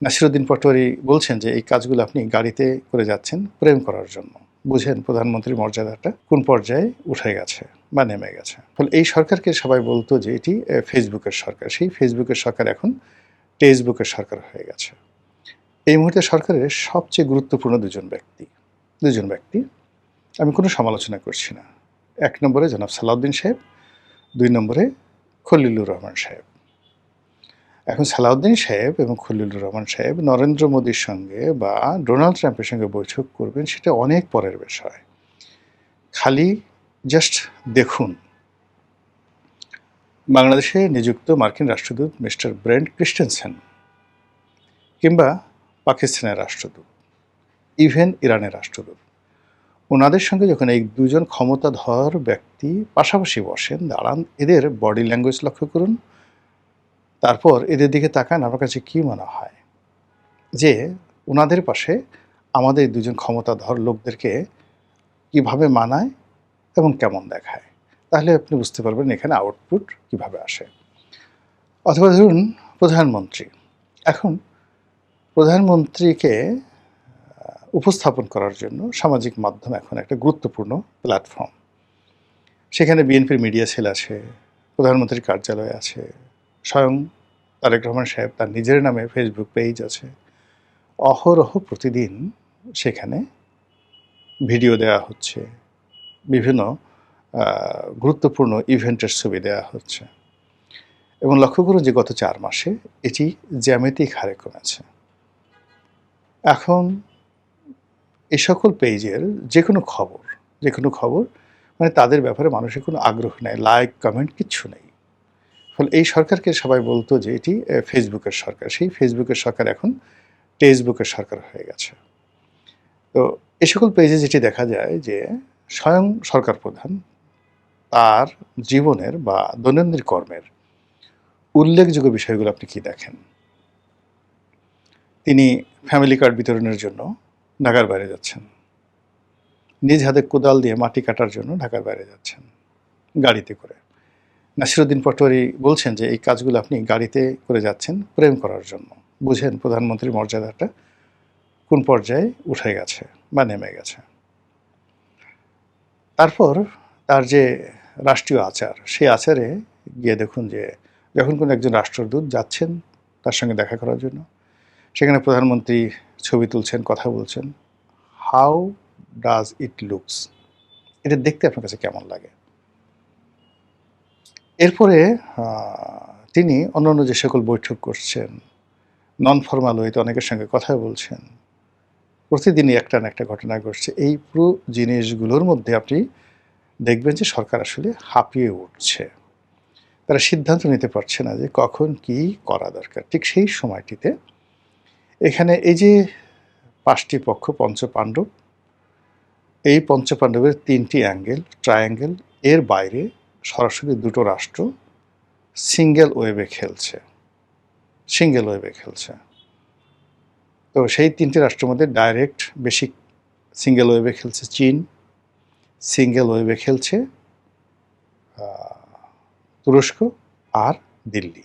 নাসিরুদ্দিন পাটোয়ারি বলছেন যে এই কাজগুলো আপনি গাড়িতে করে যাচ্ছেন প্রেম করার জন্য। বুঝেন প্রধানমন্ত্রীর মর্যাদাটা কোন পর্যায়ে উঠে গেছে বা নেমে গেছে। ফলে এই সরকারকে সবাই বলতো যে এটি ফেসবুকের সরকার। সেই ফেসবুকের সরকার এখন টেক্সটবুকের সরকার হয়ে গেছে। এই মুহূর্তে সরকারের সবচেয়ে গুরুত্বপূর্ণ দুজন ব্যক্তি আমি কোনো সমালোচনা করছি না। ১ নম্বরে জনাব সালাউদ্দিন সাহেব, ২ নম্বরে খলিলুর রহমান সাহেব। এখন সালাউদ্দিন সাহেব এবং খলিলুর রহমান সাহেব নরেন্দ্র মোদীর সঙ্গে বা ডোনাল্ড ট্রাম্পের সঙ্গে বৈঠক করবেন সেটা অনেক পরের বিষয়। খালি জাস্ট দেখুন, বাংলাদেশে নিযুক্ত মার্কিন রাষ্ট্রদূত মিস্টার ব্রেন্ট ক্রিস্টেনসেন কিংবা পাকিস্তানের রাষ্ট্রদূত, ইভেন ইরানের রাষ্ট্রদূত, ওনাদের সঙ্গে যখন এই দুজন ক্ষমতাধর ব্যক্তি পাশাপাশি বসেন, দাঁড়ান, এদের বডি ল্যাঙ্গুয়েজ লক্ষ্য করুন, তারপর এদের দিকে তাকান, আমার কাছে কী মনে হয় যে ওনাদের পাশে আমাদের দুজন ক্ষমতাধর লোকদেরকে কিভাবে মানায় এবং কেমন দেখায়। তাহলে আপনি বুঝতে পারবেন এখানে আউটপুট কিভাবে আসে। অথবা ধরুন প্রধানমন্ত্রী, এখন প্রধানমন্ত্রীকে উপস্থাপন করার জন্য সামাজিক মাধ্যম এখন একটা গুরুত্বপূর্ণ প্ল্যাটফর্ম। সেখানে বিএনপির মিডিয়া সেল আছে, প্রধানমন্ত্রীর কার্যালয় আছে, স্বয়ং তারেক রহমান সাহেব তার নিজের নামে ফেসবুক পেজ আছে। অহরহ প্রতিদিন সেখানে ভিডিও দেওয়া হচ্ছে, বিভিন্ন গুরুত্বপূর্ণ ইভেন্টের ছবি দেওয়া হচ্ছে এবং লক্ষ্য করুন যে গত 4 মাসে এটি জ্যামিতিক হারে কমেছে। এখন এই সকল পেজের যে কোনো খবর মানে তাদের ব্যাপারে মানুষের কোনো আগ্রহ নেই, লাইক কমেন্ট কিচ্ছু নেই। ফলে এই সরকারকে সবাই বলতো যে এটি ফেসবুকের সরকার। সেই ফেসবুকের সরকার এখন টেক্সটবুকের সরকার হয়ে গেছে। তো এ সকল পেজে যেটি দেখা যায় যে স্বয়ং সরকার প্রধান তার জীবনের বা দৈনন্দিন কর্মের উল্লেখযোগ্য বিষয়গুলো আপনি কি দেখেন? তিনি ফ্যামিলি কার্ড বিতরণের জন্য ঢাকার বাইরে যাচ্ছেন। নিজ হাতে কোদাল দিয়ে মাটি কাটার জন্য ঢাকার বাইরে যাচ্ছেন গাড়িতে করে। নাসিরুদ্দিন পাটোয়ারি বলছেন যে এই কাজগুলো আপনি গাড়িতে করে যাচ্ছেন প্রেম করার জন্য। বুঝেন প্রধানমন্ত্রীর মর্যাদাটা কোন পর্যায়ে উঠে গেছে বা নেমে গেছে। তারপর তার যে রাষ্ট্রীয় আচার, সেই আচারে গিয়ে দেখুন যে যখন কোনো একজন রাষ্ট্রদূত যাচ্ছেন তার সঙ্গে দেখা করার জন্য, সেখানে প্রধানমন্ত্রী ছবি তুলছেন, কথা বলছেন। How does it looks? এটা দেখতে আপনার কাছে কেমন লাগে? এরপরে তিনি অন্যান্য যে সকল বৈঠক করছেন, নন ফরমাল ওয়েতে অনেকের সঙ্গে কথা বলছেন। প্রতিদিনই একটা না একটা ঘটনা ঘটছে। এই পুরো জিনিসগুলোর মধ্যে আপনি দেখবেন যে সরকার আসলে হাঁপিয়ে উঠছে। তারা সিদ্ধান্ত নিতে পারছে না যে কখন কি করা দরকার। ঠিক সেই সময়টিতে এখানে এই যে ৫ টি পক্ষ পঞ্চপাণ্ডব, এই পঞ্চপাণ্ডবের ৩টি ট্রায়াঙ্গেল, এর বাইরে সরাসরি দুটো রাষ্ট্র সিঙ্গেল ওয়েভে খেলছে। তো সেই ৩টি রাষ্ট্রের মধ্যে ডাইরেক্ট বেসিক সিঙ্গেল ওয়েভে খেলছে চীন, সিঙ্গেল ওয়েভে খেলছে তুরস্ক আর দিল্লি।